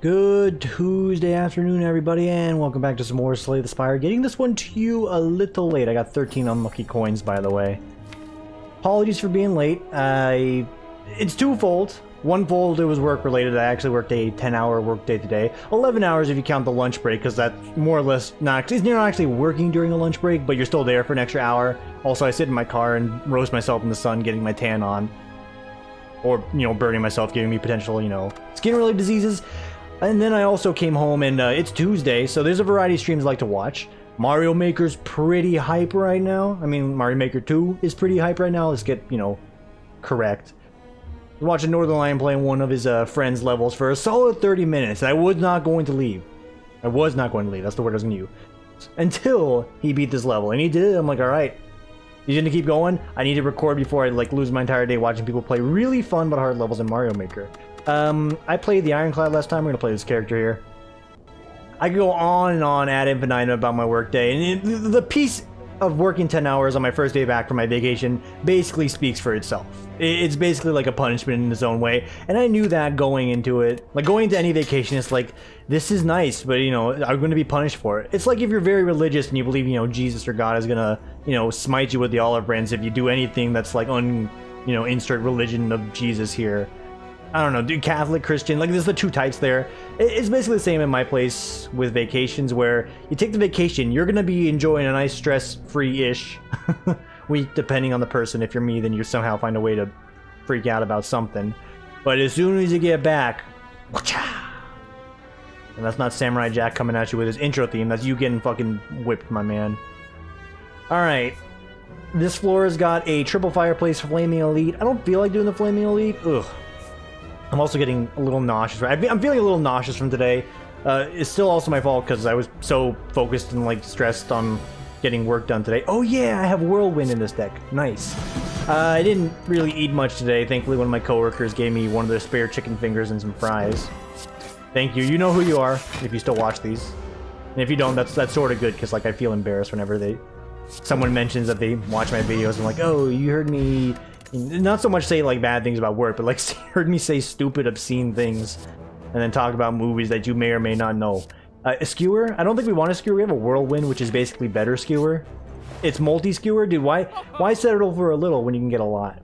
Good Tuesday afternoon, everybody, and welcome back to some more Slay the Spire. Getting this one to you a little late. I got 13 unlucky coins, by the way. Apologies for being late. It's twofold. One-fold, it was work-related. I actually worked a 10-hour workday today. 11 hours if you count the lunch break, because that's more or less not... You're not actually working during a lunch break, but you're still there for an extra hour. Also, I sit in my car and roast myself in the sun, getting my tan on. Or, burning myself, giving me potential, skin-related diseases. And then I also came home and it's Tuesday, so there's a variety of streams I like to watch. Mario Maker's pretty hype right now. I mean, Mario Maker 2 is pretty hype right now. Let's get, correct. I was watching Northern Lion playing one of his friends' levels for a solid 30 minutes, and I was not going to leave. I was not going to leave. That's the word I was going to use. Until he beat this level, and he did it. I'm like, alright. He's gonna keep going. I need to record before I lose my entire day watching people play really fun but hard levels in Mario Maker. I played the Ironclad last time. We're gonna play this character here. I could go on and on ad infinitum about my workday, and the piece of working 10 hours on my first day back from my vacation basically speaks for itself. It's basically like a punishment in its own way, and I knew that going into it. Like, going to any vacation, it's like, this is nice, but, I'm going to be punished for it. It's like if you're very religious and you believe, Jesus or God is gonna, smite you with the olive branch if you do anything that's like insert religion of Jesus here. I don't know, dude, Catholic, Christian, like there's the two types there. It's basically the same in my place with vacations, where you take the vacation, you're gonna be enjoying a nice stress-free-ish week, depending on the person. If you're me, then you somehow find a way to freak out about something. But as soon as you get back, whatcha! And that's not Samurai Jack coming at you with his intro theme, that's you getting fucking whipped, my man. Alright. This floor has got a triple fireplace Flaming Elite. I don't feel like doing the Flaming Elite. Ugh. I'm also getting a little nauseous. I'm feeling a little nauseous from today. It's still also my fault because I was so focused and stressed on getting work done today. Oh yeah, I have Whirlwind in this deck. Nice. I didn't really eat much today. Thankfully, one of my coworkers gave me one of their spare chicken fingers and some fries. Thank you. You know who you are if you still watch these. And if you don't, that's sort of good because I feel embarrassed whenever someone mentions that they watch my videos. I'm like, oh, you heard me. Not so much say bad things about work, but heard me say stupid, obscene things, and then talk about movies that you may or may not know. A skewer? I don't think we want a skewer. We have a Whirlwind, which is basically better skewer. It's multi-skewer, dude. Why settle for a little when you can get a lot?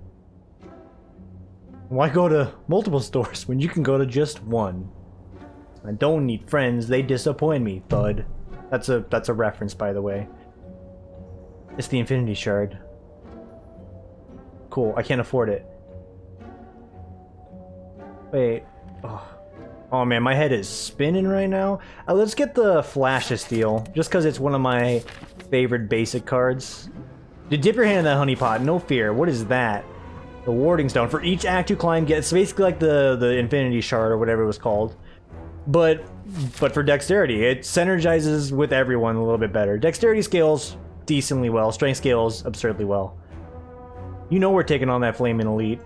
Why go to multiple stores when you can go to just one? I don't need friends. They disappoint me, bud. That's a reference, by the way. It's the Infinity Shard. Cool, I can't afford it. Wait. Oh man, my head is spinning right now. Let's get the Flash of Steel, just because it's one of my favorite basic cards. You dip your hand in that honey pot, no fear. What is that? The Warding Stone. For each act you climb, it's basically like the Infinity Shard or whatever it was called. But for dexterity, it synergizes with everyone a little bit better. Dexterity scales decently well, strength scales absurdly well. You know we're taking on that Flaming Elite.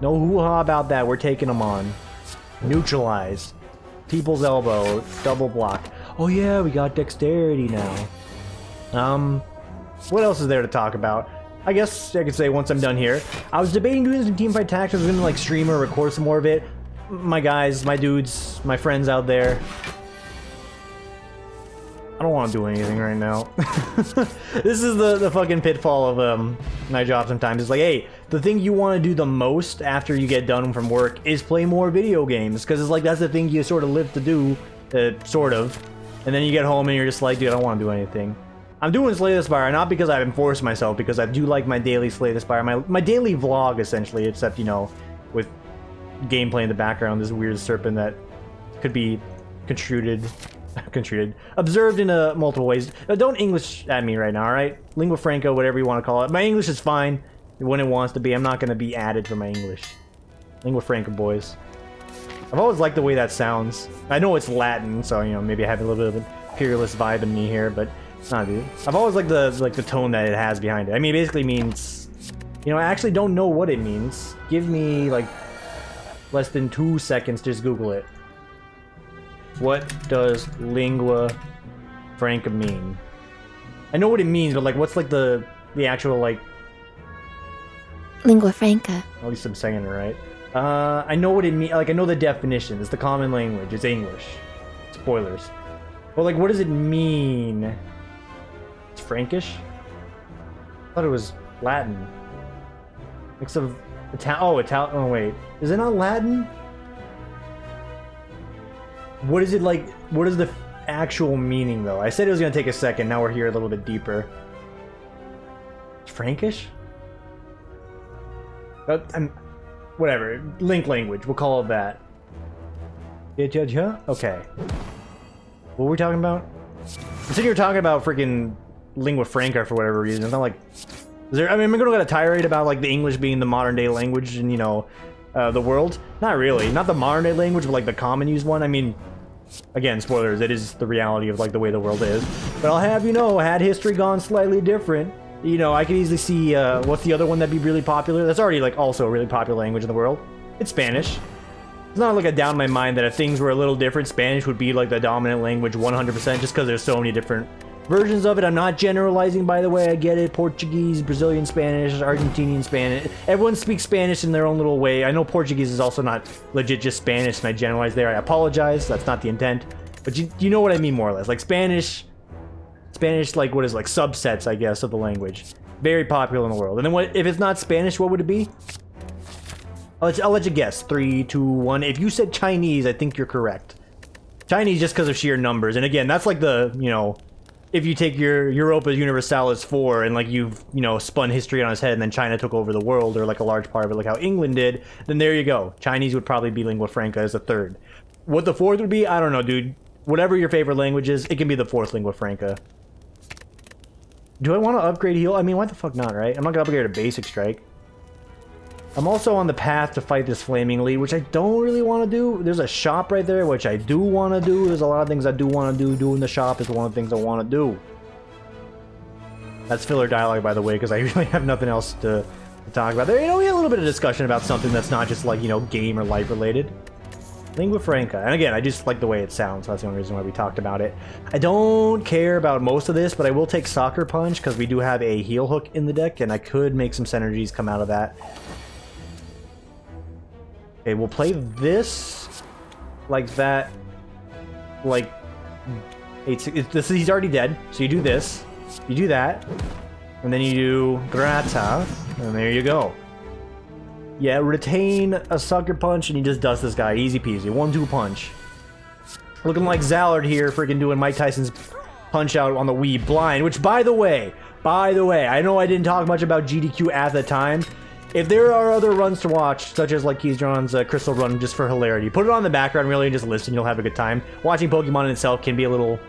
No hoo-ha about that, we're taking them on. Neutralize. People's Elbow. Double block. Oh yeah, we got dexterity now. What else is there to talk about? I guess I could say once I'm done here. I was debating doing some teamfight tactics. I was gonna stream or record some more of it. My guys, my dudes, my friends out there. I don't want to do anything right now. This is the fucking pitfall of my job sometimes. It's like, hey, the thing you want to do the most after you get done from work is play more video games. Because it's that's the thing you sort of live to do, sort of. And then you get home and you're just like, dude, I don't want to do anything. I'm doing Slay the Spire, not because I've enforced myself, because I do like my daily Slay the Spire. My daily vlog, essentially, except, with gameplay in the background, this weird serpent that could be observed in multiple ways. Don't English at me right now, alright? Lingua Franca, whatever you want to call it. My English is fine when it wants to be. I'm not going to be added for my English. Lingua Franca, boys. I've always liked the way that sounds. I know it's Latin, so, maybe I have a little bit of an imperialist vibe in me here, but nah, dude. I've always liked the tone that it has behind it. I mean, it basically means... I actually don't know what it means. Give me, less than 2 seconds to just Google it. What does Lingua Franca mean? I know what it means, but what's the actual Lingua Franca. At least I'm saying it right. I know what it means. Like, I know the definition. It's the common language. It's English. Spoilers. But, like, what does it mean? It's Frankish? I thought it was Latin. Mix of Italian. Oh, Italian. Oh, wait. Is it not Latin? What is it like? What is the actual meaning, though? I said it was going to take a second. Now we're here a little bit deeper. It's Frankish? Whatever. Link language. We'll call it that. Okay. What were we talking about? I said you were talking about freaking Lingua Franca for whatever reason. It's not like... Is there, I mean, am I going to get a tirade about, like, the English being the modern-day language in, you know, the world? Not really. Not the modern-day language, but, like, the common used one. I mean, again, spoilers. It is the reality of, like, the way the world is. But I'll have you know, had history gone slightly different, you know, I could easily see, what's the other one that'd be really popular? That's already, like, also a really popular language in the world. It's Spanish. It's not like a doubt in my mind that if things were a little different, Spanish would be, like, the dominant language 100%, just because there's so many different versions of it. I'm not generalizing, by the way. I get it. Portuguese, Brazilian Spanish, Argentinian Spanish. Everyone speaks Spanish in their own little way. I know Portuguese is also not legit just Spanish, and I generalize there. I apologize. That's not the intent. But you know what I mean, more or less. Like, Spanish, like, what is, like, subsets, I guess, of the language. Very popular in the world. And then what if it's not Spanish, what would it be? I'll let you guess. 3, 2, 1. If you said Chinese, I think you're correct. Chinese just because of sheer numbers. And again, that's like the, you know, if you take your Europa Universalis 4 and, like, you've, you know, spun history on its head and then China took over the world, or, like, a large part of it, like how England did, then there you go. Chinese would probably be lingua franca as a third. What the fourth would be, I don't know, dude. Whatever your favorite language is, it can be the fourth lingua franca. Do I want to upgrade heal? I mean, why the fuck not, right? I'm not gonna upgrade a basic strike. I'm also on the path to fight this flaming lead, which I don't really want to do. There's a shop right there, which I do want to do. There's a lot of things I do want to do. Doing the shop is one of the things I want to do. That's filler dialogue, by the way, because I really have nothing else to talk about. There, you know, we had a little bit of discussion about something that's not just, like, you know, game or life related. Lingua Franca. And again, I just like the way it sounds. So that's the only reason why we talked about it. I don't care about most of this, but I will take Soccer Punch because we do have a heal hook in the deck, and I could make some synergies come out of that. Okay, we'll play this like that. Like, he's already dead. So you do this, you do that, and then you do Grata, and there you go. Yeah, retain a Sucker Punch, and you just dust this guy. Easy peasy. 1-2 punch. Looking like Zallard here, freaking doing Mike Tyson's punch out on the Wii blind, which, by the way, I know I didn't talk much about GDQ at the time. If there are other runs to watch, such as, like, Keysdron's Crystal Run, just for hilarity, put it on the background, really, and just listen. You'll have a good time. Watching Pokemon in itself can be a little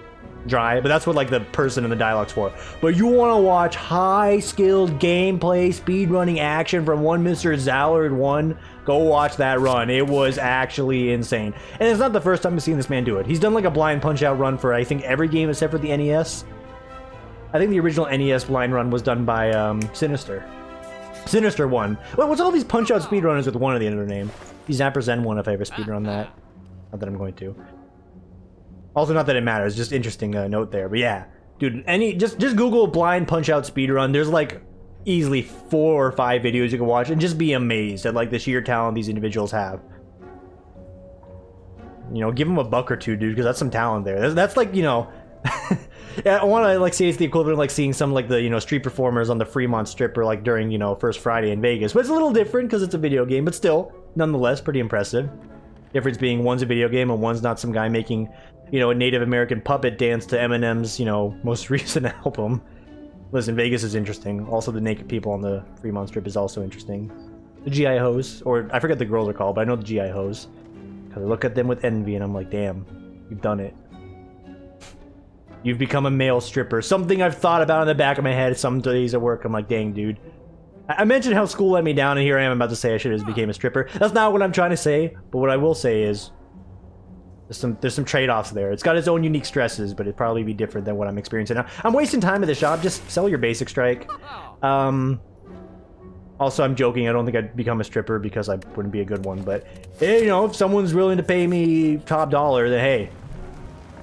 dry, but that's what, like, the person in the dialogue's for. But you want to watch high-skilled gameplay, speedrunning action from one Mr. Zallard 1, go watch that run. It was actually insane. And it's not the first time I've seen this man do it. He's done, like, a blind punch-out run for, I think, every game except for the NES. I think the original NES blind run was done by Sinister. Sinister 1. What's all these punch-out speedrunners with 1 at the end of their name? The Zapper Zen 1 if I ever speedrun that. Not that I'm going to. Also, not that it matters, just interesting note there. But yeah, dude, just Google blind punch-out speedrun. There's, like, easily 4 or 5 videos you can watch and just be amazed at, like, the sheer talent these individuals have. You know, give them a buck or two, dude, because that's some talent there. That's like, you know... Yeah, I want to, like, say it's the equivalent of, like, seeing some, like, the, you know, street performers on the Fremont Strip or, like, during, you know, First Friday in Vegas. But it's a little different because it's a video game, but still, nonetheless, pretty impressive. Difference being one's a video game and one's not some guy making, you know, a Native American puppet dance to Eminem's, you know, most recent album. Listen, Vegas is interesting. Also, the naked people on the Fremont Strip is also interesting. The GI hoes, or I forget the girls are called, but I know the GI hoes. Because I look at them with envy and I'm like, damn, you've done it. You've become a male stripper. Something I've thought about in the back of my head some days at work. I'm like, dang, dude. I mentioned how school let me down, and here I am about to say I should have became a stripper. That's not what I'm trying to say, but what I will say is there's some trade-offs there. It's got its own unique stresses, but it'd probably be different than what I'm experiencing now. I'm wasting time at the shop. Just sell your basic strike. Also, I'm joking. I don't think I'd become a stripper because I wouldn't be a good one, but, you know, if someone's willing to pay me top dollar, then hey,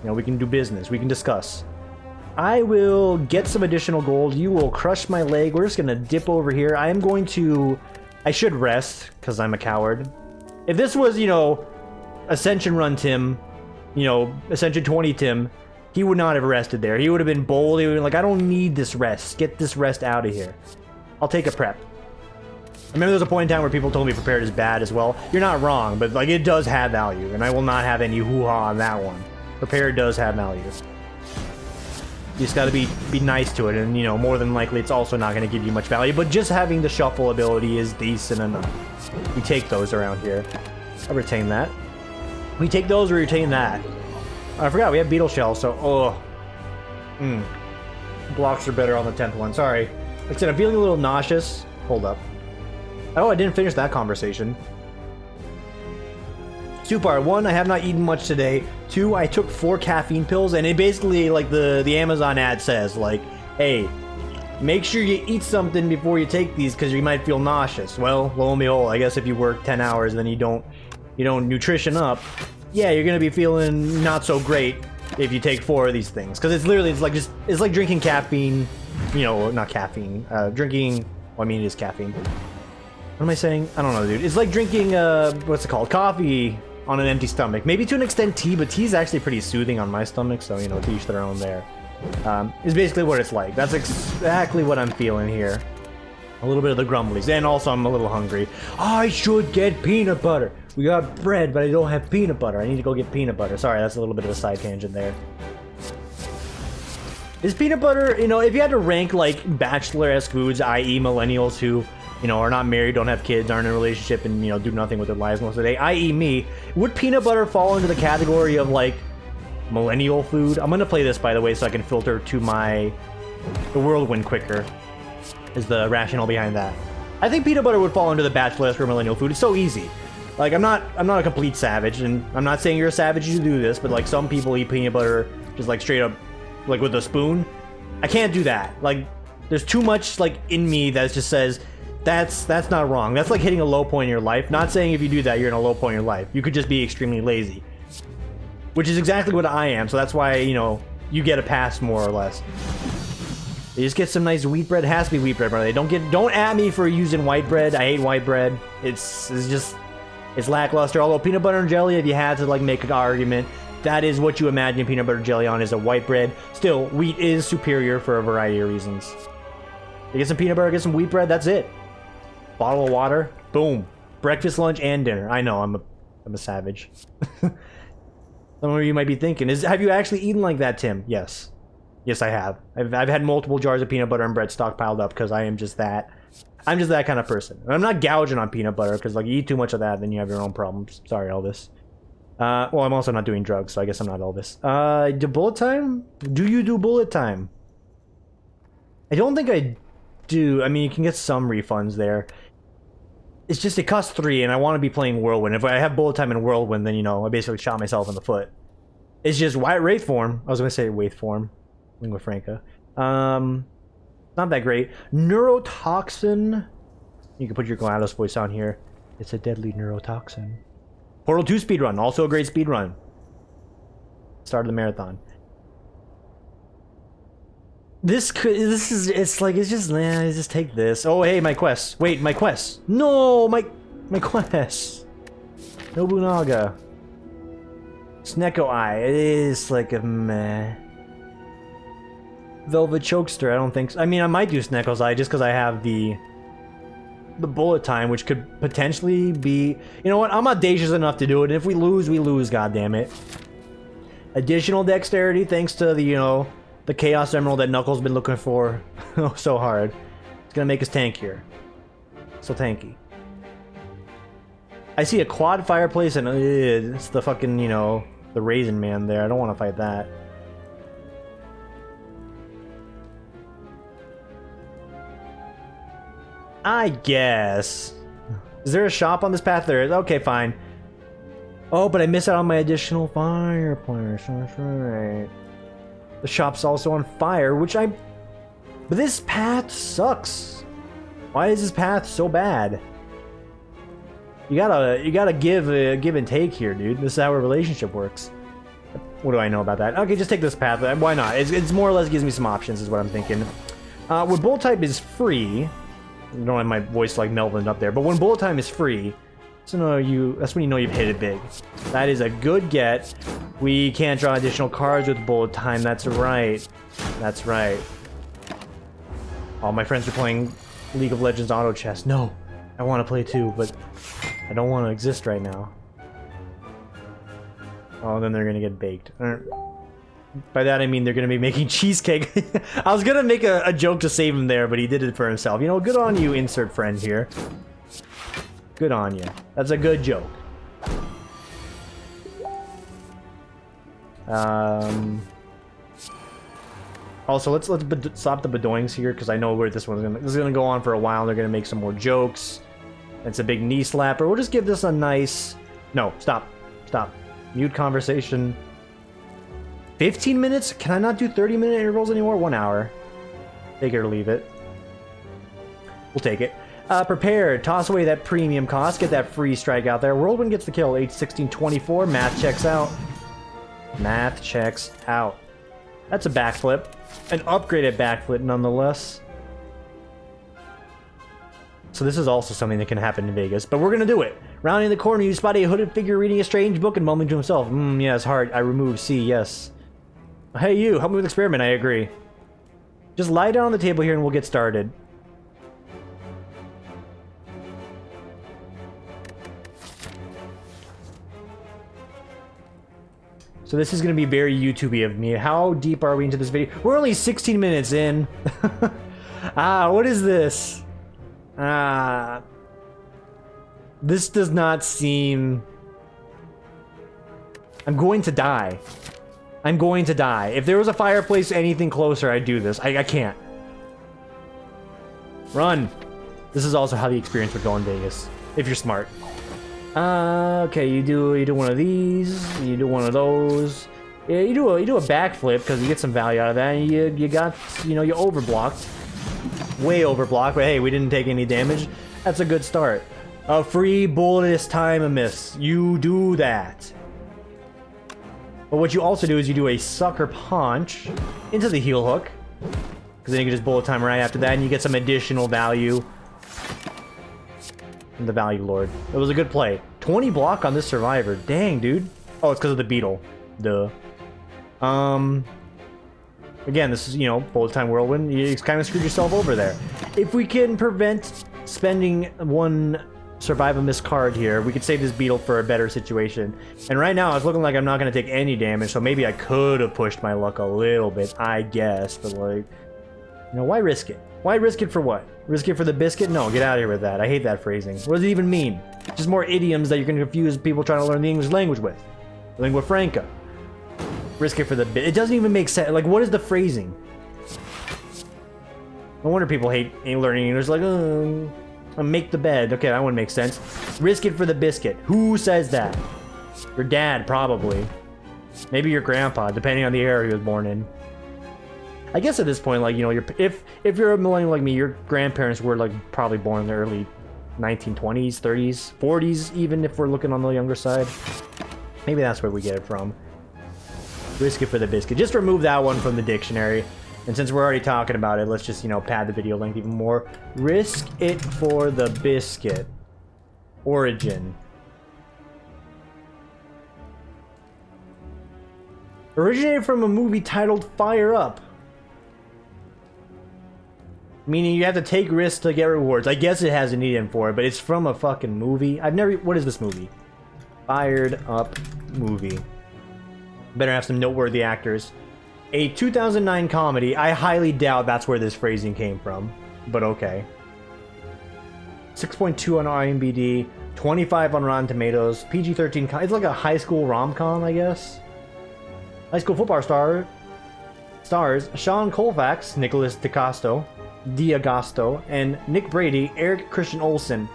you know, we can do business. We can discuss. I will get some additional gold. You will crush my leg. We're just going to dip over here. I am going to... I should rest, because I'm a coward. If this was, you know, Ascension Run Tim, you know, Ascension 20 Tim, he would not have rested there. He would have been bold. He would have been like, I don't need this rest. Get this rest out of here. I'll take a prep. I remember there was a point in time where people told me prepared is bad as well. You're not wrong, but like it does have value, and I will not have any hoo-ha on that one. Prepared does have value. You just gotta be nice to it, and you know, more than likely it's also not gonna give you much value, but just having the shuffle ability is decent enough. We take those around here. I retain that. We take those or retain that. I forgot, we have Beetle Shell, so, blocks are better on the 10th one, sorry. Like I said, I'm feeling a little nauseous. Hold up. Oh, I didn't finish that conversation. 2-part. 1, I have not eaten much today. 2, I took 4 caffeine pills, and it basically, like the Amazon ad says, like, hey, make sure you eat something before you take these because you might feel nauseous. Well, lo and behold, I guess if you work 10 hours and then you don't nutrition up, yeah, you're gonna be feeling not so great if you take 4 of these things. Because it's literally, it's like drinking caffeine, you know, not caffeine, drinking, well, I mean, it is caffeine. What am I saying? I don't know, dude. It's like drinking, what's it called? Coffee on an empty stomach. Maybe to an extent tea, but tea is actually pretty soothing on my stomach, so, you know, to each their own there. Is basically what it's like. That's exactly what I'm feeling here. A little bit of the grumblies, and also I'm a little hungry. I should get peanut butter. We got bread, but I don't have peanut butter. I need to go get peanut butter. Sorry, that's a little bit of a side tangent there. Is peanut butter, you know, if you had to rank, like, bachelor-esque foods, i.e. millennials who, you know, are not married, don't have kids, aren't in a relationship, and, you know, do nothing with their lives most of the day, i.e. me, would peanut butter fall into the category of, like, millennial food? I'm gonna play this, by the way, so I can filter to the whirlwind quicker, is the rationale behind that. I think peanut butter would fall into the bachelor-esque or millennial food. It's so easy. Like, I'm not a complete savage, and I'm not saying you're a savage to do this, but, like, some people eat peanut butter just, like, straight up, like, with a spoon. I can't do that. Like, there's too much, like, in me that just says, that's not wrong. That's like hitting a low point in your life. Not saying if you do that, you're in a low point in your life. You could just be extremely lazy. Which is exactly what I am, so that's why, you know, you get a pass, more or less. You just get some nice wheat bread. It has to be wheat bread, brother. Don't at me for using white bread. I hate white bread. It's lackluster. Although peanut butter and jelly, if you had to, like, make an argument, that is what you imagine peanut butter jelly on, is a white bread. Still, wheat is superior for a variety of reasons. You get some peanut butter, get some wheat bread, that's it. Bottle of water, boom. Breakfast, lunch, and dinner. I know, I'm a savage. Some of you might be thinking, have you actually eaten like that, Tim? Yes. Yes, I have. I've had multiple jars of peanut butter and bread stockpiled up because I am just that. I'm just that kind of person. And I'm not gouging on peanut butter because, like, you eat too much of that, then you have your own problems. Sorry, Elvis. Well, I'm also not doing drugs, so I guess I'm not Elvis. Do bullet time? Do you do bullet time? I don't think I do. I mean, you can get some refunds there. It's just, it costs 3, and I want to be playing Whirlwind. If I have bullet time in Whirlwind, then, you know, I basically shot myself in the foot. It's just Wraith form. I was going to say Wraith form. Lingua Franca. Not that great. Neurotoxin. You can put your GLaDOS voice on here. It's a deadly neurotoxin. Portal 2 speedrun. Also a great speedrun. Start of the marathon. It's just take this. Oh, hey, my quest. Wait, my quest. No, my quest. Nobunaga. Snecko Eye. It is like a meh. Velvet Chokester, I don't think so. I mean, I might do Snecko's Eye just because I have the bullet time, which could potentially be... You know what? I'm audacious enough to do it. If we lose, we lose, goddammit. Additional dexterity thanks to the, you know, the Chaos Emerald that Knuckles been looking for so hard. It's gonna make us tankier. So tanky. I see a quad fireplace and it's the fucking, you know, the Raisin Man there. I don't want to fight that. I guess. Is there a shop on this path? There is. Okay, fine. Oh, but I miss out on my additional fireplace. That's right. The shop's also on fire, but this path sucks. Why is this path so bad? You gotta give and take here, dude. This is how a relationship works. What do I know about that? Okay, just take this path. Why not? It's more or less gives me some options, is what I'm thinking. When bullet type is free, I don't have my voice like Melvin up there, but when bullet time is free, So that's when you know you've hit it big. That is a good get. We can't draw additional cards with bullet time. That's right. That's right. All my friends are playing League of Legends auto chess. No, I want to play too, but I don't want to exist right now. Oh, then they're gonna get baked. By that I mean they're gonna be making cheesecake. I was gonna make a joke to save him there, but he did it for himself. You know, good on you, insert friend here. Good on you. That's a good joke. Also, let's stop the bedoings here, because I know where this is gonna go on for a while. They're gonna make some more jokes. It's a big knee slapper. We'll just give this a nice. No, stop. Mute conversation. 15 minutes? Can I not do 30-minute intervals anymore? 1 hour. Take it or leave it. We'll take it. Prepared. Toss away that premium cost. Get that free strike out there. Whirlwind gets the kill. H1624. Math checks out. Math checks out. That's a backflip. An upgraded backflip, nonetheless. So this is also something that can happen in Vegas, but we're gonna do it. Rounding the corner, you spot a hooded figure reading a strange book and mumbling to himself. Yes, hard. I remove C, yes. Hey you, help me with the experiment, I agree. Just lie down on the table here and we'll get started. So this is going to be very YouTube-y of me. How deep are we into this video? We're only 16 minutes in. What is this? This does not seem... I'm going to die. I'm going to die. If there was a fireplace anything closer, I'd do this. I can't. Run. This is also how the experience would go in Vegas, if you're smart. Okay, you do one of these, you do one of those. Yeah, you do a backflip because you get some value out of that. And you got, you know, you overblocked, way overblocked. But hey, we didn't take any damage. That's a good start. A free bullet this time a miss. You do that. But what you also do is you do a sucker punch into the heel hook, because then you can just bullet time right after that, and you get some additional value. The value lord. It was a good play. 20 block on this survivor. Dang, dude. Oh, it's because of the beetle. Duh. Again, this is, you know, bullet time whirlwind. You kind of screwed yourself over there. If we can prevent spending one survive a miss card here, we could save this beetle for a better situation. And right now, it's looking like I'm not going to take any damage, so maybe I could have pushed my luck a little bit, I guess. But, like, you know, why risk it? Why risk it for what? Risk it for the biscuit? No, get out of here with that. I hate that phrasing. What does it even mean? Just more idioms that you're going to confuse people trying to learn the English language with. Lingua Franca. Risk it for the bit. It doesn't even make sense. Like, what is the phrasing? No wonder people hate learning English. Like, make the bed. Okay, that one makes sense. Risk it for the biscuit. Who says that? Your dad, probably. Maybe your grandpa, depending on the era he was born in. I guess at this point, like, you know, if you're a millennial like me, your grandparents were, like, probably born in the early 1920s, 30s, 40s, even if we're looking on the younger side. Maybe that's where we get it from. Risk it for the biscuit. Just remove that one from the dictionary. And since we're already talking about it, let's just, you know, pad the video length even more. Risk it for the biscuit. Origin. Originated from a movie titled Fire Up. Meaning you have to take risks to get rewards. I guess it has an idiom for it, but it's from a fucking movie. I've never... What is this movie? Fired Up movie. Better have some noteworthy actors. A 2009 comedy. I highly doubt that's where this phrasing came from. But okay. 6.2 on IMDb. 25 on Rotten Tomatoes. PG-13. It's like a high school rom-com, I guess. High school football stars Sean Colfax, Nicholas D'Agosto, and Nick Brady, Eric Christian Olsen.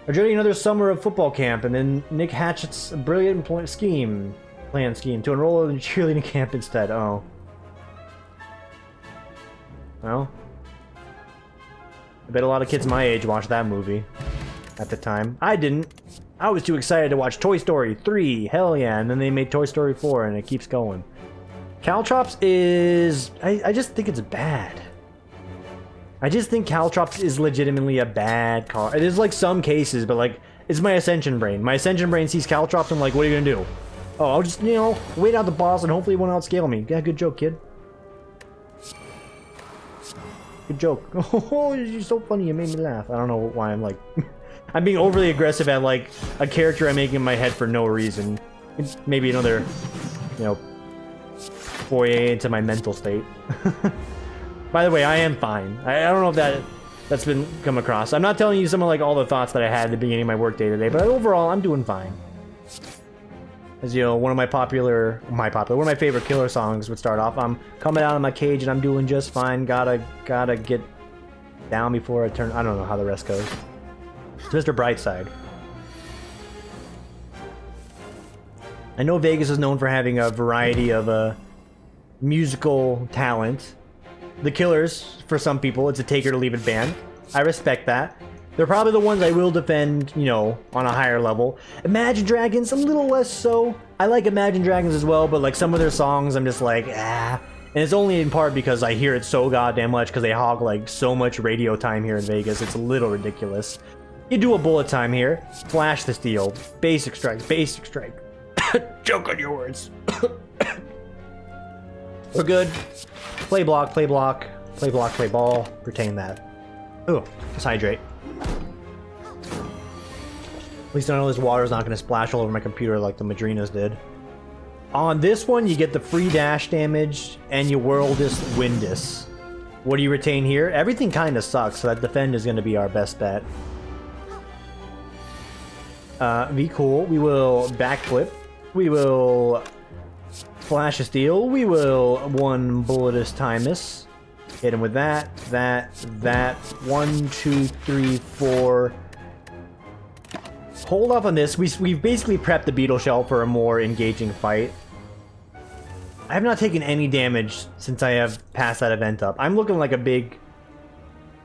Are during another summer of football camp, and then Nick hatchets a brilliant plan scheme to enroll in a cheerleading camp instead. Oh. Well. I bet a lot of kids my age watched that movie at the time. I didn't. I was too excited to watch Toy Story 3. Hell yeah. And then they made Toy Story 4 and it keeps going. Caltrops is... I just think it's bad. I just think Caltrops is legitimately a bad car. There's like some cases, but like It's my Ascension brain. My Ascension brain sees Caltrops and like, what are you gonna do? Oh, I'll just, you know, wait out the boss and hopefully he won't outscale me. Yeah, good joke, kid. Good joke. Oh, you're so funny. You made me laugh. I don't know why I'm like... I'm being overly aggressive at like a character I'm making in my head for no reason. It's maybe another, you know, foray into my mental state. By the way, I am fine. I don't know if that's been come across. I'm not telling you some of like all the thoughts that I had at the beginning of my work day today, but overall, I'm doing fine. As you know, one of my favorite killer songs would start off. I'm coming out of my cage and I'm doing just fine. Gotta get down before I turn. I don't know how the rest goes. It's Mr. Brightside. I know Vegas is known for having a variety of musical talent. The Killers, for some people, it's a take it or leave it band. I respect that. They're probably the ones I will defend, you know, on a higher level. Imagine Dragons, a little less so. I like Imagine Dragons as well, but like some of their songs, I'm just like, ah. And it's only in part because I hear it so goddamn much because they hog like so much radio time here in Vegas. It's a little ridiculous. You do a bullet time here, flash the steel, basic strike, joke on your words. We're good. Play block, play block, play block, play ball, retain that. Ooh, just hydrate. At least I know this water is not going to splash all over my computer like the Madrinas did. On this one, you get the free dash damage, and you whirl this Windus. What do you retain here? Everything kind of sucks, so that defend is going to be our best bet. Be cool. We will backflip. We will flash a steel. We will one bulletous Timus. Hit him with that. 1, 2, 3, 4. Hold off on this. We've basically prepped the Beetle Shell for a more engaging fight. I have not taken any damage since I have passed that event up. I'm looking like a big...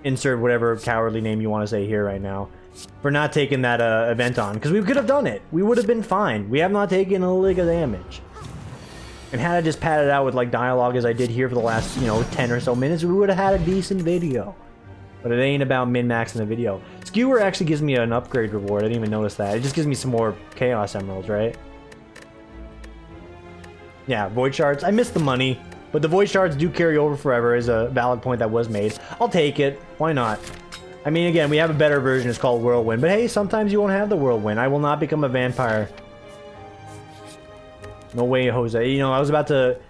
Insert whatever cowardly name you want to say here right now. For not taking that event on. Because we could have done it. We would have been fine. We have not taken a lick of damage. And had I just padded out with like dialogue as I did here for the last, you know, 10 or so minutes, we would have had a decent video. But it ain't about min-maxing the video. Skewer actually gives me an upgrade reward. I didn't even notice that. It just gives me some more Chaos Emeralds, right? Yeah, Void Shards. I missed the money. But the Void Shards do carry over forever is a valid point that was made. I'll take it. Why not? I mean, again, we have a better version. It's called Whirlwind. But hey, sometimes you won't have the Whirlwind. I will not become a vampire. No way, Jose. You know, I was about to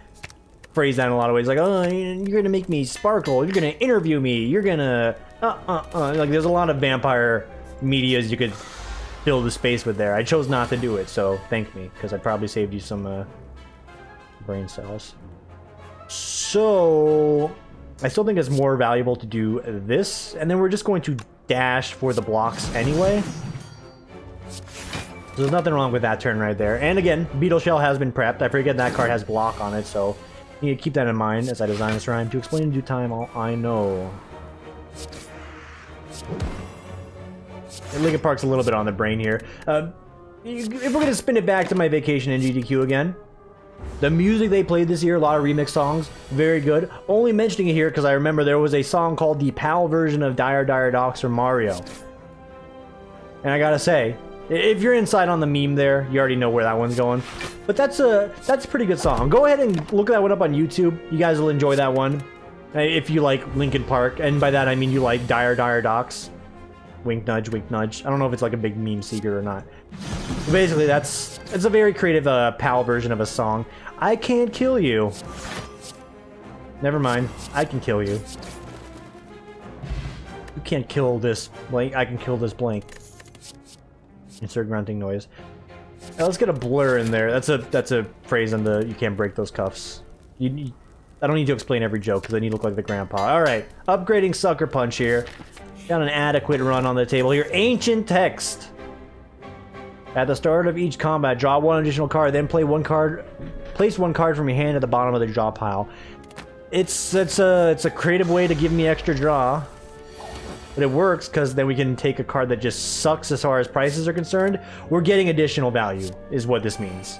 phrase that in a lot of ways. Like, oh, you're going to make me sparkle. You're going to interview me. You're going to... Like, there's a lot of vampire medias you could fill the space with there. I chose not to do it, so thank me. Because I probably saved you some brain cells. So... I still think it's more valuable to do this. And then we're just going to dash for the blocks anyway. So there's nothing wrong with that turn right there. And again, Beetle Shell has been prepped. I forget that card has block on it, so you need to keep that in mind as I design this rhyme. To explain in due time all I know. Lincoln Park's a little bit on the brain here. If we're going to spin it back to my vacation in GDQ again, the music they played this year, a lot of remix songs, very good. Only mentioning it here because I remember there was a song called the PAL version of Dire Dire Docks from Mario. And I gotta say, if you're inside on the meme there, you already know where that one's going. But that's a pretty good song. Go ahead and look that one up on YouTube. You guys will enjoy that one. If you like Linkin Park, and by that I mean you like Dire Dire Docks. Wink nudge, wink nudge. I don't know if it's like a big meme seeker or not. But basically, it's a very creative PAL version of a song. I can't kill you. Never mind. I can kill you. You can't kill this blank. I can kill this blank. Insert grunting noise. Now let's get a blur in there. That's a phrase on the you can't break those cuffs. I don't need to explain every joke because I need to look like the grandpa. Alright, upgrading Sucker Punch here. Got an adequate run on the table here. Ancient Text. At the start of each combat, draw one additional card, then place one card from your hand at the bottom of the draw pile. It's a creative way to give me extra draw. But it works because then we can take a card that just sucks as far as prices are concerned. We're getting additional value, is what this means.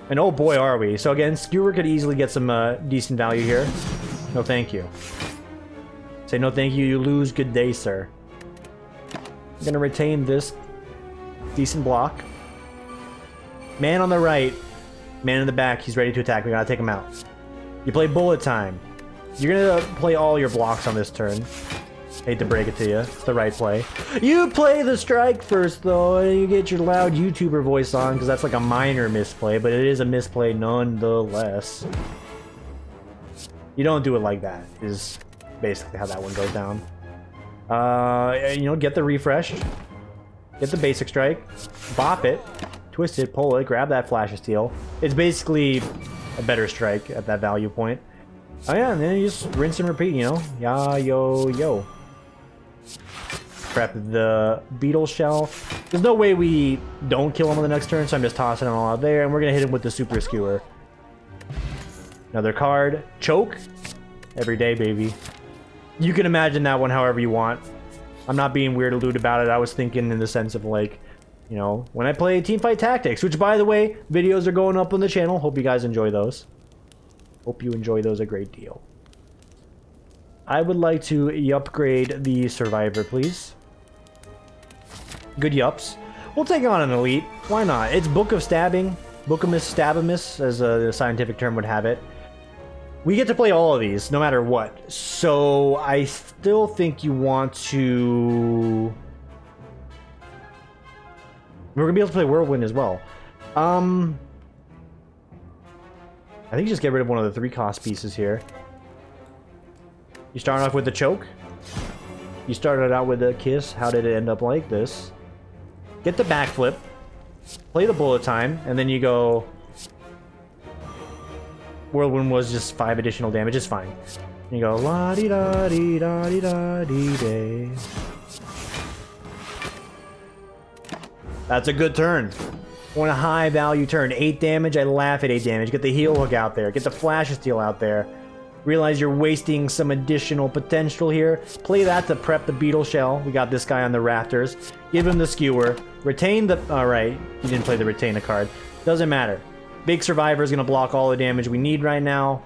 And oh boy, are we. So again, Skewer could easily get some decent value here. No thank you. Say no thank you, you lose. Good day, sir. I'm gonna retain this Decent block. Man on the right. Man in the back. He's ready to attack. We gotta take him out. You play bullet time. You're gonna play all your blocks on this turn. Hate to break it to you. It's the right play. You play the strike first, though, and you get your loud YouTuber voice on, because that's like a minor misplay, but it is a misplay nonetheless. You don't do it like that, is basically how that one goes down. You know, get the refresh. Get the basic strike. Bop it. Twist it, pull it, grab that flash of steel. It's basically a better strike at that value point. Oh yeah, and then you just rinse and repeat, you know? Ya, yo, yo. Prep the beetle shell. There's no way we don't kill him on the next turn, so I'm just tossing him all out there, and we're gonna hit him with the super skewer. Another card. Choke. Every day, baby. You can imagine that one however you want. I'm not being weird or lewd about it. I was thinking in the sense of, like, you know, when I play Teamfight Tactics, which, by the way, videos are going up on the channel. Hope you guys enjoy those. Hope you enjoy those a great deal. I would like to upgrade the Survivor, please. Good yups. We'll take on an elite. Why not? It's Book of Stabbing. Bookamus Stabamus, as the scientific term would have it. We get to play all of these, no matter what. So, I still think you want to... We're going to be able to play Whirlwind as well. I think just get rid of one of the 3 cost pieces here. You start off with the choke. You started out with a kiss. How did it end up like this? Get the backflip. Play the bullet time. And then you go... Whirlwind was just 5 additional damage. It's fine. And you go la-di-da-di-da-di-da-di-day. That's a good turn. On a high value turn. 8 damage. I laugh at 8 damage. Get the heel hook out there. Get the flash of steel out there. Realize you're wasting some additional potential here. Play that to prep the beetle shell. We got this guy on the rafters. Give him the skewer. Retain the... Alright. You didn't play the retain a card. Doesn't matter. Big Survivor is going to block all the damage we need right now.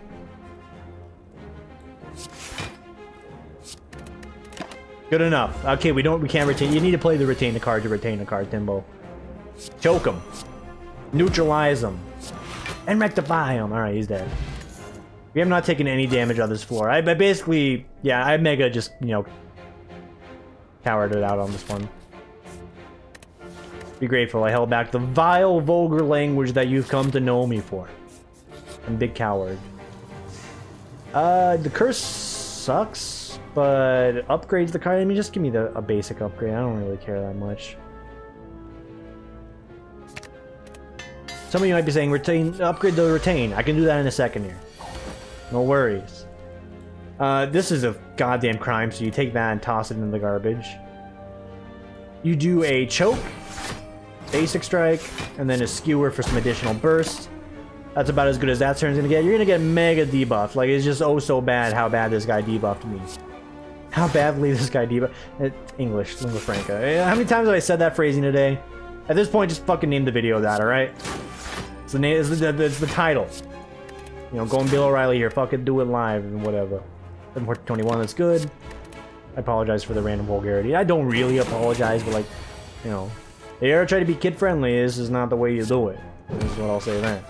Good enough. Okay, we can't retain. You need to play the retain the card to retain the card, Timbo. Choke him. Neutralize him. And rectify him. Alright, he's dead. We have not taken any damage on this floor. I basically, yeah, I mega just, you know, cowered it out on this one. Be grateful I held back the vile, vulgar language that you've come to know me for. I'm big coward. The curse sucks, but upgrades the card. I mean, just give me a basic upgrade. I don't really care that much. Some of you might be saying, upgrade the retain. I can do that in a second here. No worries. This is a goddamn crime, so you take that and toss it in the garbage. You do a choke, basic strike, and then a skewer for some additional burst. That's about as good as that turn's gonna get. You're gonna get mega debuffed. Like, it's just oh so bad how bad this guy debuffed me. How badly this guy debuffed. English, Lingua Franca. How many times have I said that phrasing today? At this point, just fucking name the video that, alright? It's the name, it's the title. You know, going Bill O'Reilly here, fucking do it live and whatever. 721, that's good. I apologize for the random vulgarity. I don't really apologize, but like, you know, if you ever try to be kid-friendly, this is not the way you do it. This is what I'll say then.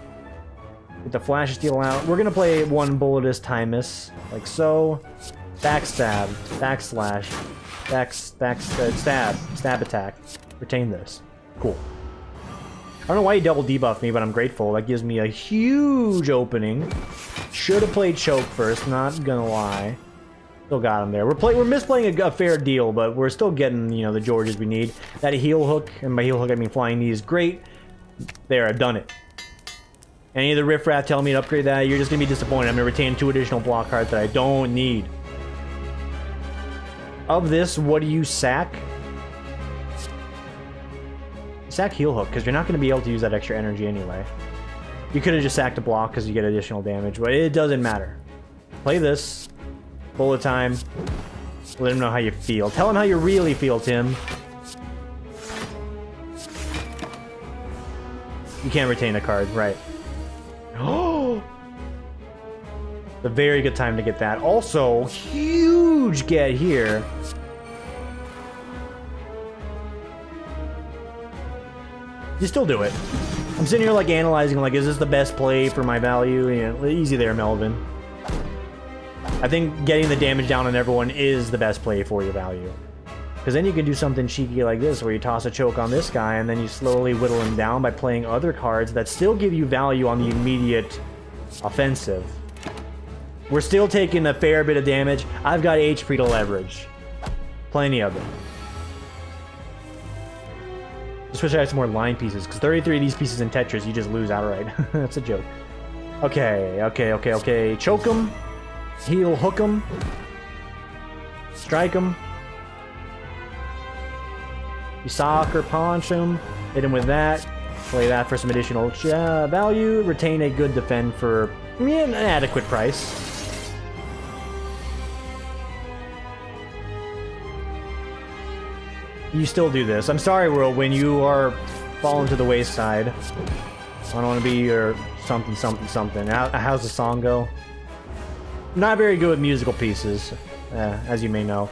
Get the flash of steel out. We're gonna play one bulletus Timus, like so. Backstab, backslash, stab attack. Retain this. Cool. I don't know why you double debuff me, but I'm grateful. That gives me a huge opening. Should have played choke first, not gonna lie. Still got him there. We're misplaying a fair deal, but we're still getting, you know, the Georges we need. That heel hook, and by heel hook I mean flying knee, is great. There, I've done it. Any of the riffraff telling me to upgrade that, you're just gonna be disappointed. I'm gonna retain 2 additional block cards that I don't need. Of this, what do you sack? Sack heel hook, because you're not going to be able to use that extra energy anyway. You could have just sacked a block because you get additional damage, but it doesn't matter. Play this. Bullet time. Let him know how you feel. Tell him how you really feel, Tim. You can't retain a card, right. Oh! A very good time to get that. Also, huge get here. You still do it. I'm sitting here like analyzing, like, is this the best play for my value? Yeah, easy there, Melvin. I think getting the damage down on everyone is the best play for your value. Because then you can do something cheeky like this, where you toss a choke on this guy, and then you slowly whittle him down by playing other cards that still give you value on the immediate offensive. We're still taking a fair bit of damage. I've got HP to leverage. Plenty of it. Just wish I had some more line pieces, because 33 of these pieces in Tetris, you just lose outright. That's a joke. Okay. Choke him. Heal hook him. Strike him. You soccer punch him. Hit him with that. Play that for some additional value. Retain a good defend for an adequate price. You still do this. I'm sorry, world, when you are falling to the wayside. I don't want to be your something. How's the song go? Not very good with musical pieces, as you may know.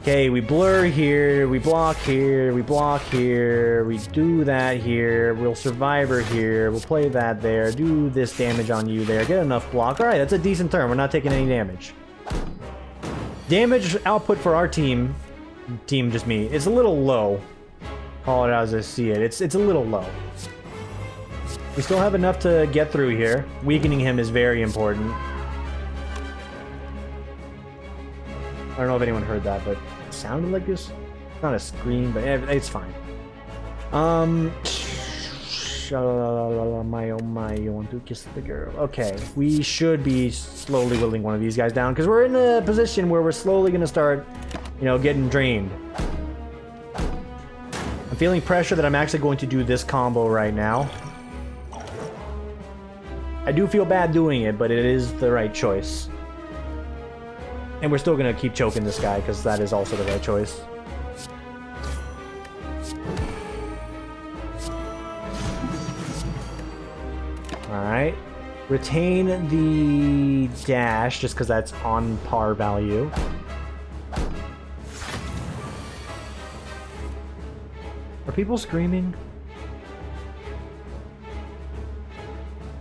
Okay, we blur here, we block here, we block here, we do that here, we'll survivor here, we'll play that there, do this damage on you there, get enough block. Alright, that's a decent turn, we're not taking any damage. Damage output for our team just me, it's a little low. Call it as I see it, it's a little low. We still have enough to get through here. Weakening him is very important. I don't know if anyone heard that, but it sounded like this. It's not a scream, but it's fine. My oh my, you want to kiss the girl. Okay, we should be slowly whittling one of these guys down, because we're in a position where we're slowly going to start, you know, getting drained. I'm feeling pressure that I'm actually going to do this combo right now. I do feel bad doing it, but it is the right choice. And we're still gonna keep choking this guy, because that is also the right choice. Alright. Retain the dash, just because that's on par value. Are people screaming?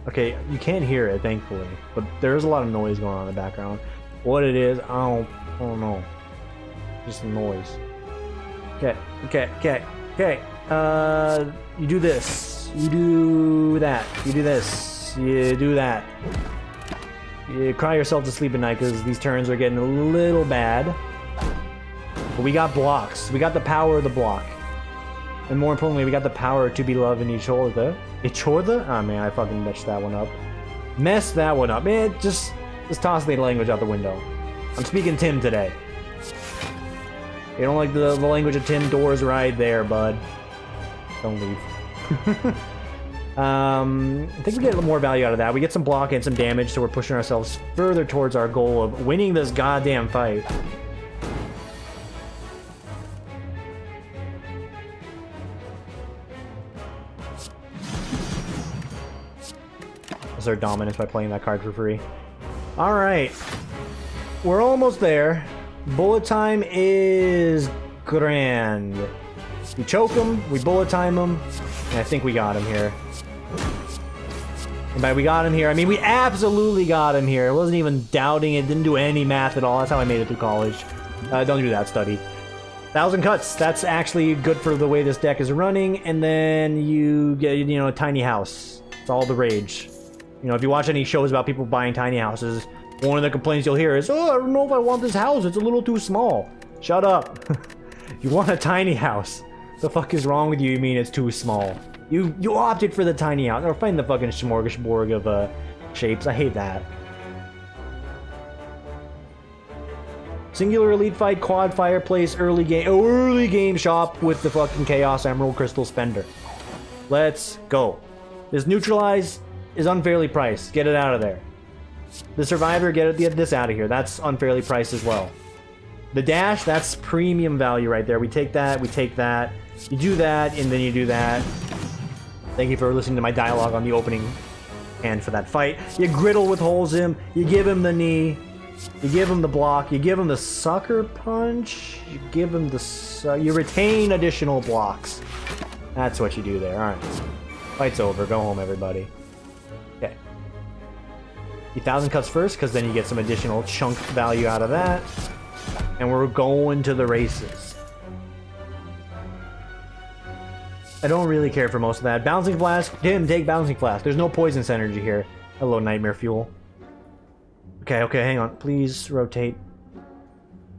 Okay, you can't hear it, thankfully. But there's a lot of noise going on in the background. What it is, I don't know. Just noise. Okay. You do this. You do that. You do this. You do that. You cry yourself to sleep at night, because these turns are getting a little bad. But we got blocks. We got the power of the block. And more importantly, we got the power to be loving each other. Each other? Oh man, I fucking messed that one up. Messed that one up. Man, just toss the language out the window. I'm speaking Tim today. You don't like the language of Tim? Doors right there, bud. Don't leave. I think we get a little more value out of that. We get some block and some damage, so we're pushing ourselves further towards our goal of winning this goddamn fight. Assert dominance by playing that card for free. Alright. We're almost there. Bullet time is grand. We choke him, we bullet time him, and I think we got him here. And by we got him here, I mean we absolutely got him here. I wasn't even doubting it, didn't do any math at all. That's how I made it through college. Don't do that, study. 1,000 cuts, that's actually good for the way this deck is running, and then you get, you know, a tiny house. It's all the rage. You know, if you watch any shows about people buying tiny houses, one of the complaints you'll hear is, oh, I don't know if I want this house, it's a little too small. Shut up. You want a tiny house. The fuck is wrong with you? You mean it's too small? You opted for the tiny house. Or find the fucking smorgasbord of shapes. I hate that. Singular elite fight, quad fireplace, early game shop with the fucking Chaos Emerald Crystal Spender. Let's go. This neutralize is unfairly priced. Get it out of there. The survivor, get this out of here. That's unfairly priced as well. The dash, that's premium value right there. We take that, we take that. You do that, and then you do that. Thank you for listening to my dialogue on the opening hand for that fight. You griddle withholds him. You give him the knee. You give him the block. You give him the sucker punch. You give him the... you retain additional blocks. That's what you do there. Alright. Fight's over. Go home, everybody. Okay. 1,000 cuts first, because then you get some additional chunk value out of that. And we're going to the races. I don't really care for most of that. Bouncing Flask. Tim, take Bouncing Flask. There's no poison synergy here. Hello, Nightmare Fuel. Okay, hang on. Please rotate.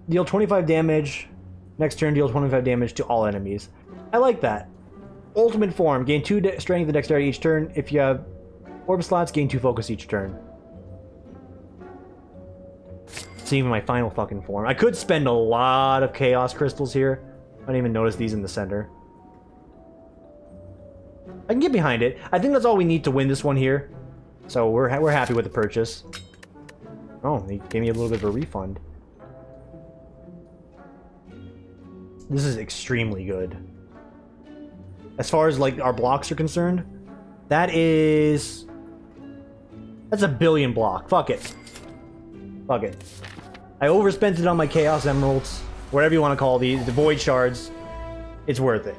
Deal 25 damage. Next turn, deal 25 damage to all enemies. I like that. Ultimate form. Gain 2 strength and dexterity each turn. If you have orb slots, gain 2 focus each turn. It's even my final fucking form. I could spend a lot of chaos crystals here. I didn't even notice these in the center. I can get behind it. I think that's all we need to win this one here. So we're happy with the purchase. Oh, they gave me a little bit of a refund. This is extremely good. As far as like our blocks are concerned, that's a billion block. Fuck it. I overspent it on my Chaos Emeralds, whatever you want to call these, the Void Shards. It's worth it.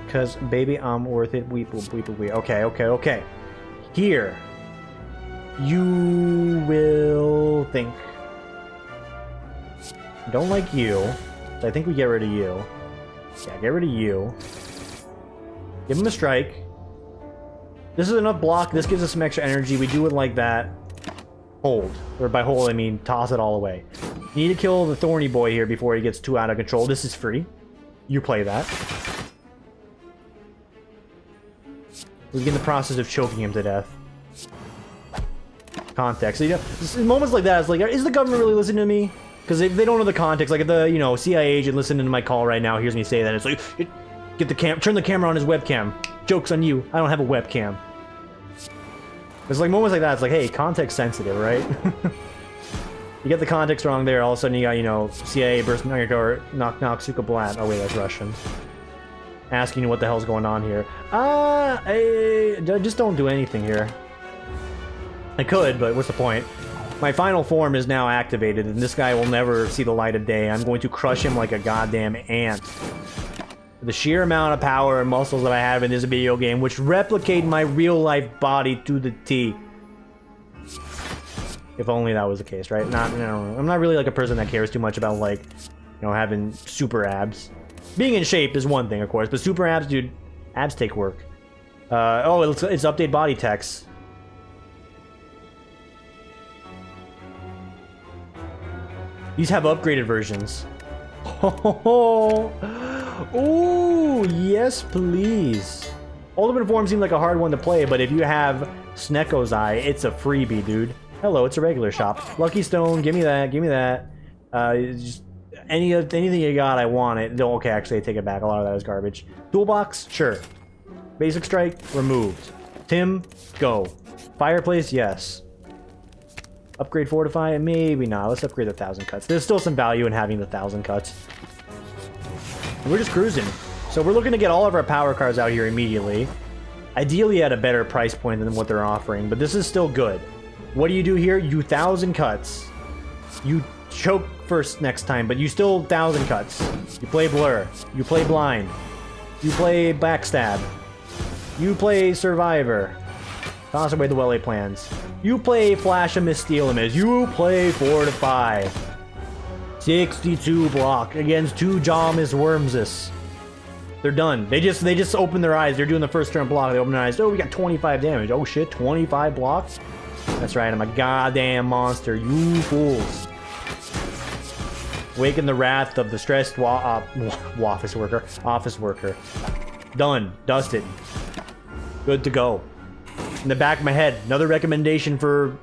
Cause baby, I'm worth it. Weep. Okay. Here, you will think. Don't like you. So I think we get rid of you. Yeah, get rid of you. Give him a strike. This is enough block. This gives us some extra energy. We do it like that. Hold. Or by hold, I mean toss it all away. You need to kill the Thorny Boy here before he gets too out of control. This is free. You play that. We begin the process of choking him to death. Context. So, you know, moments like that, it's like, is the government really listening to me? Because they don't know the context. Like if the, you know, CIA agent listening to my call right now hears me say that, it's like, turn the camera on his webcam. Joke's on you. I don't have a webcam. There's like moments like that. It's like, hey, context sensitive, right? You get the context wrong there. All of a sudden you got, you know, CIA bursting on your door. Knock knock, Suka Blat. Oh wait, that's Russian. Asking you what the hell's going on here. I just don't do anything here. I could, but what's the point? My final form is now activated, and this guy will never see the light of day. I'm going to crush him like a goddamn ant. The sheer amount of power and muscles that I have in this video game, which replicate my real-life body to the T. If only that was the case, right? I'm not really like a person that cares too much about, like, you know, having super abs. Being in shape is one thing, of course, but super abs, dude, abs take work. Oh, it's update body text. These have upgraded versions. Oh, yes, please. Ultimate Form seemed like a hard one to play, but if you have Sneko's Eye, it's a freebie, dude. Hello, it's a regular shop. Lucky Stone, give me that, give me that. Just anything you got, I want it. No, okay, actually, I take it back. A lot of that is garbage. Toolbox, sure. Basic Strike, removed. Tim, go. Fireplace, yes. Upgrade Fortify? Maybe not. Let's upgrade the 1,000 cuts. There's still some value in having the 1,000 cuts. And we're just cruising. So we're looking to get all of our power cards out here immediately. Ideally at a better price point than what they're offering, but this is still good. What do you do here? You 1,000 cuts. You choke first next time, but you still 1,000 cuts. You play Blur. You play Blind. You play Backstab. You play Survivor. Toss away the well-laid plans. You play Flash and Misstealamus. You play Fortify. 62 block against 2 Jamis Wormses. They're done. They just open their eyes. They're doing the first turn block. They open their eyes. Oh, we got 25 damage. Oh shit, 25 blocks? That's right, I'm a goddamn monster. You fools. Waken the wrath of the stressed office worker. Done. Dusted. Good to go. In the back of my head, another recommendation for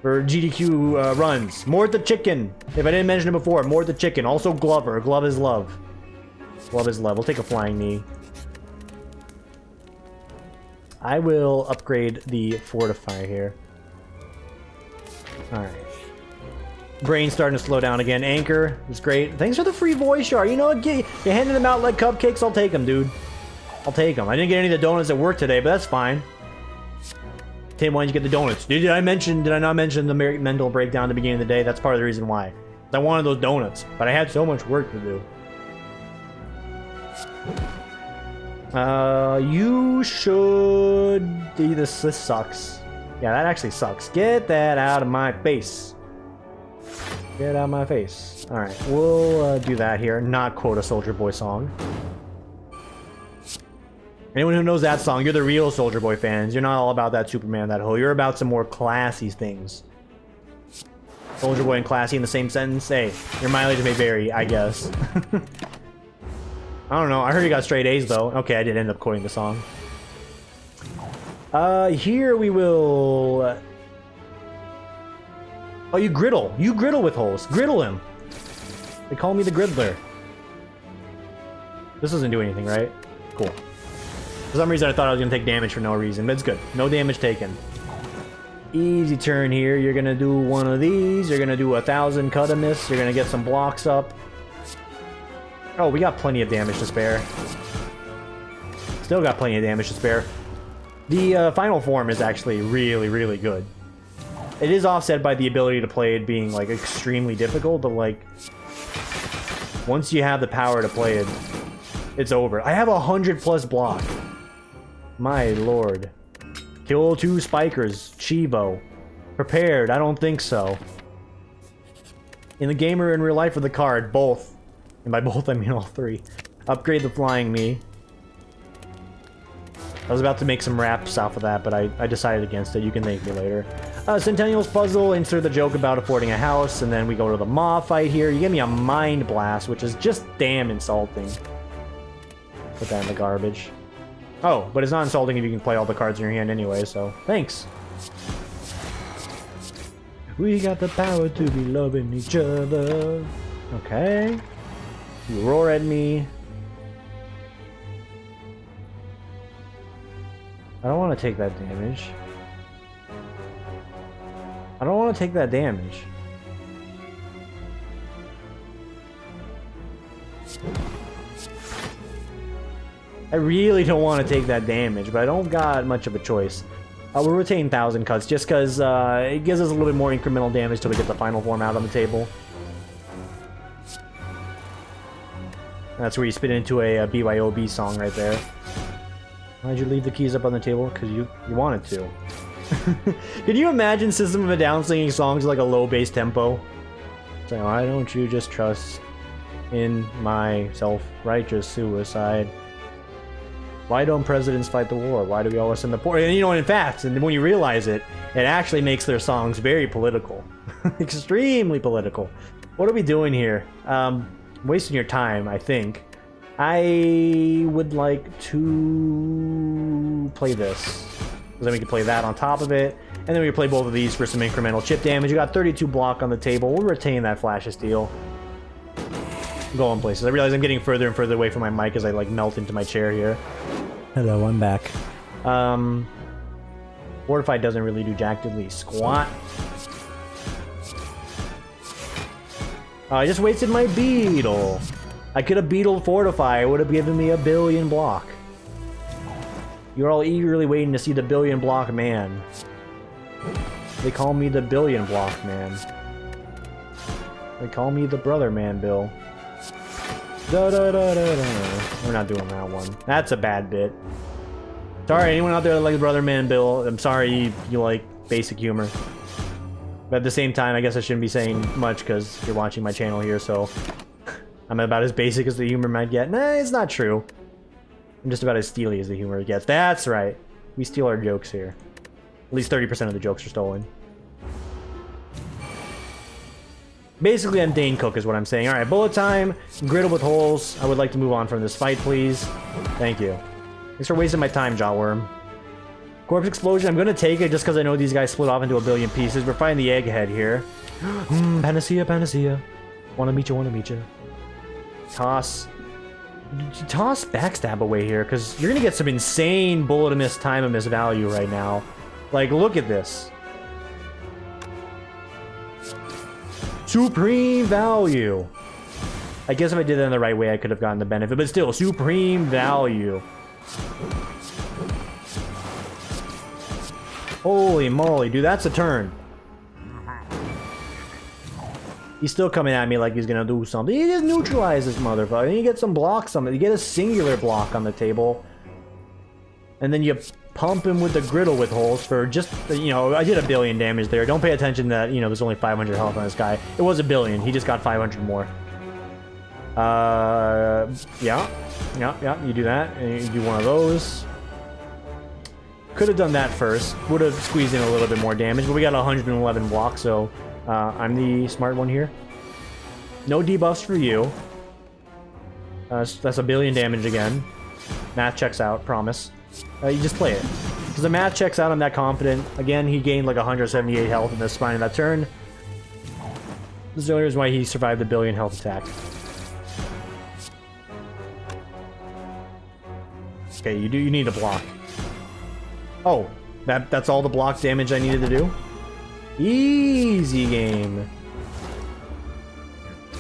GDQ runs. Mort the Chicken. If I didn't mention it before, Mort the Chicken. Also Glover. Glove is love. Glove is love. We'll take a flying knee. I will upgrade the Fortify here. Alright. Brain's starting to slow down again. Anchor is great. Thanks for the free voice shard. You know what? You're handing them out like cupcakes. I'll take them, dude. I'll take them. I didn't get any of the donuts at work today, but that's fine. Tim, why did you get the donuts? Did I not mention the mental breakdown at the beginning of the day? That's part of the reason why. I wanted those donuts, but I had so much work to do. You should... This sucks. Yeah, that actually sucks. Get that out of my face. Get out of my face. Alright, we'll do that here. Not quote a Soldier Boy song. Anyone who knows that song, you're the real Soldier Boy fans. You're not all about that Superman, that hoe. You're about some more classy things. Soldier Boy and classy in the same sentence? Hey, your mileage may vary, I guess. I don't know. I heard you got straight A's, though. Okay, I did end up quoting the song. Here we will... Oh, you griddle. You griddle with holes. Griddle him. They call me the griddler. This doesn't do anything, right? Cool. For some reason, I thought I was going to take damage for no reason, but it's good. No damage taken. Easy turn here. You're going to do one of these. You're going to do 1,000 cut and miss. You're going to get some blocks up. Oh, we got plenty of damage to spare. Still got plenty of damage to spare. The final form is actually really, really good. It is offset by the ability to play it being, like, extremely difficult, but, like, once you have the power to play it, it's over. I have 100+ block. My lord. Kill 2 spikers. Chivo. Prepared. I don't think so. In the game or in real life or the card? Both. And by both, I mean all 3. Upgrade the flying me. I was about to make some raps off of that, but I decided against it. You can thank me later. Centennial's puzzle. Insert the joke about affording a house. And then we go to the Maw fight here. You give me a Mind Blast, which is just damn insulting. Put that in the garbage. Oh, but it's not insulting if you can play all the cards in your hand anyway, so thanks. We got the power to be loving each other. Okay. You roar at me. I don't want to take that damage. I don't want to take that damage. I really don't want to take that damage, but I don't got much of a choice. We'll retain 1,000 cuts just because it gives us a little bit more incremental damage till we get the final form out on the table. And that's where you spit into a BYOB song right there. Why'd you leave the keys up on the table? Because you wanted to. Can you imagine System of a Down singing songs like a low bass tempo? It's like, why don't you just trust in my self-righteous suicide? Why don't presidents fight the war? Why do we always send the poor? And you know, in fact, and when you realize it, it actually makes their songs very political. Extremely political. What are we doing here? Wasting your time, I think. I would like to play this. Because then we can play that on top of it. And then we can play both of these for some incremental chip damage. You got 32 block on the table. We'll retain that Flash of Steel. Going places. I realize I'm getting further and further away from my mic as I like melt into my chair here. Hello, I'm back. Fortified doesn't really do jack diddly squat. I just wasted my beetle. I could have beetled Fortify. It would have given me a billion block. You're all eagerly waiting to see the billion block man. They call me the billion block man. They call me the brother man, Bill. Da, da, da, da, da. We're not doing that one. That's a bad bit. Sorry, anyone out there that likes Brother Man Bill, I'm sorry you like basic humor. But at the same time, I guess I shouldn't be saying much because you're watching my channel here, so I'm about as basic as the humor might get. Nah, it's not true. I'm just about as steely as the humor gets. That's right. We steal our jokes here. At least 30% of the jokes are stolen. Basically, I'm Dane Cook is what I'm saying. Alright, bullet time. Griddle with holes. I would like to move on from this fight, please. Thank you. Thanks for wasting my time, Jawworm. Corpse Explosion. I'm going to take it just because I know these guys split off into a billion pieces. We're fighting the egghead here. Panacea, Panacea. Wanna meet you, wanna meet you. Toss. Toss Backstab away here because you're going to get some insane bullet miss, time miss value right now. Like, look at this. Supreme value. I guess if I did that in the right way, I could have gotten the benefit, but still, supreme value. Holy moly, dude, that's a turn. He's still coming at me like he's gonna do something. He just neutralizes this motherfucker. You get some blocks on it. You get a singular block on the table. and then you pump him with the griddle with holes for just, you know, I did 1 billion damage there. Don't pay attention that, you know, there's only 500 health on this guy. It was 1 billion. He just got 500 more. Yeah, you do that, and you do one of those. Could have done that first. Would have squeezed in a little bit more damage, but we got 111 blocks, so I'm the smart one here. No debuffs for you. That's 1 billion damage again. Math checks out, promise. You just play it. Because the math checks out, I'm that confident. Again, he gained like 178 health in the spine of that turn. This is the only reason why he survived the 1 billion health attack. Okay, you need to block. Oh, that's all the block damage I needed to do? Easy game.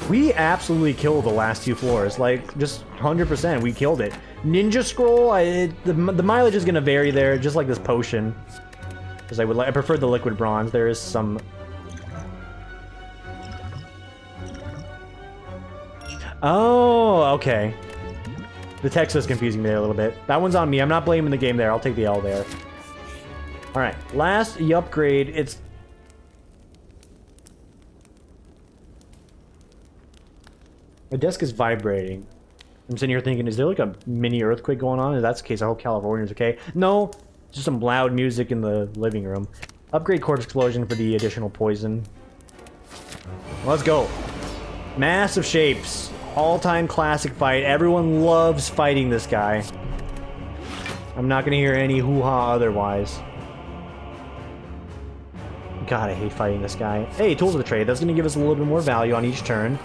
We absolutely killed the last 2 floors. Like, just 100%. We killed it. Ninja Scroll, the mileage is going to vary there, just like this potion. Because I prefer the liquid bronze. There is some... Oh, okay. The text is confusing me there a little bit. That one's on me. I'm not blaming the game there. I'll take the L there. Alright, last upgrade. It's... My desk is vibrating. I'm sitting here thinking, is there like a mini earthquake going on? If that's the case, I hope California's okay. No, just some loud music in the living room. Upgrade Corpse Explosion for the additional poison. Let's go. Massive shapes. All-time classic fight. Everyone loves fighting this guy. I'm not gonna hear any hoo-ha otherwise. God, I hate fighting this guy. Hey, Tools of the Trade. That's gonna give us a little bit more value on each turn.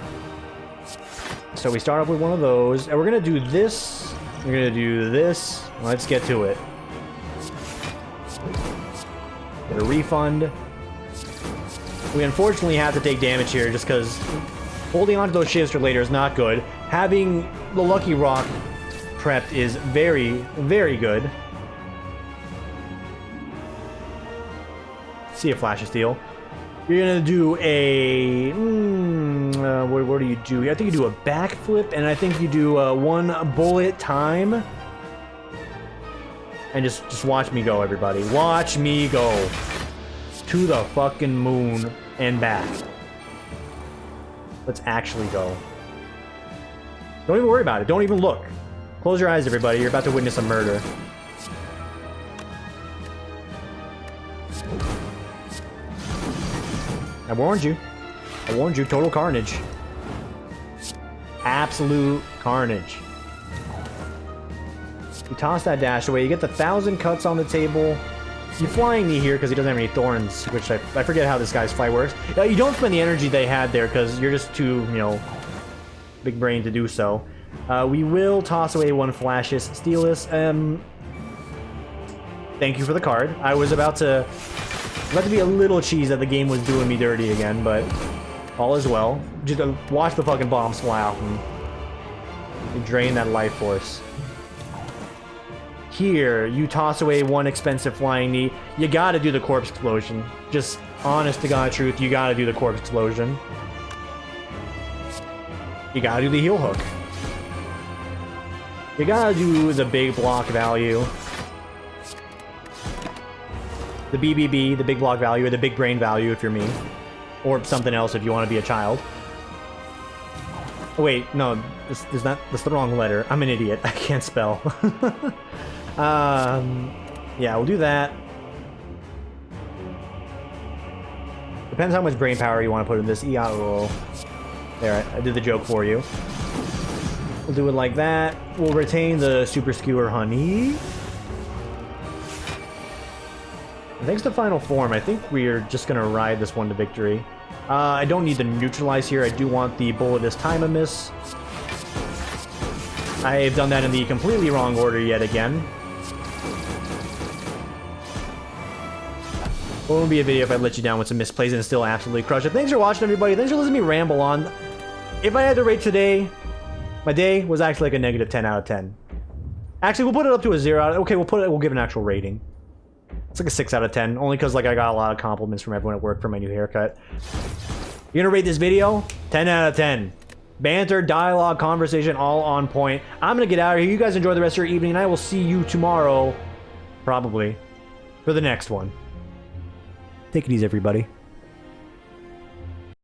So we start off with one of those, and we're gonna do this. We're gonna do this. Let's get to it. Get a refund. We unfortunately have to take damage here just because holding on to those shifts for later is not good. Having the Lucky Rock prepped is very, very good. See a Flash of Steel. You're gonna do a... what do you do? I think you do a backflip, and I think you do a 1 bullet time. And just watch me go, everybody. Watch me go. To the fucking moon and back. Let's actually go. Don't even worry about it. Don't even look. Close your eyes, everybody. You're about to witness a murder. I warned you. I warned you. Total carnage. Absolute carnage. You toss that dash away. You get the 1,000 cuts on the table. You flying knee here because he doesn't have any thorns, which I forget how this guy's fight works. You don't spend the energy they had there because you're just too, you know, big brain to do so. We will toss away 1 Flashes. Steelus. Thank you for the card. I was about to be a little cheese that the game was doing me dirty again, but all is well. Just watch the fucking bombs fly off and drain that life force. Here, you toss away 1 expensive flying knee. You gotta do the Corpse Explosion. Just honest to God truth, you gotta do the Corpse Explosion. You gotta do the Heel Hook. You gotta do the big block value. The BBB, the big block value, or the big brain value if you're me. Or something else if you want to be a child. Oh, wait, no, that's the wrong letter. I'm an idiot. I can't spell. Yeah, we'll do that. Depends how much brain power you want to put in this. There, I did the joke for you. We'll do it like that. We'll retain the Super Skewer Honey. And thanks to Final Form, I think we're just going to ride this one to victory. I don't need the Neutralize here. I do want the Bulletous Time Amiss. I've done that in the completely wrong order yet again. It won't be a video if I let you down with some misplays and still absolutely crush it. Thanks for watching, everybody. Thanks for listening to me ramble on. If I had to rate today, my day was actually like a negative 10 out of 10. Actually, we'll put it up to a 0 out of... Okay, we'll give an actual rating. It's like a 6 out of 10, only because like I got a lot of compliments from everyone at work for my new haircut. You're gonna rate this video? 10 out of 10. Banter, dialogue, conversation, all on point. I'm gonna get out of here. You guys enjoy the rest of your evening, and I will see you tomorrow Probably. For the next one. Take it easy, everybody.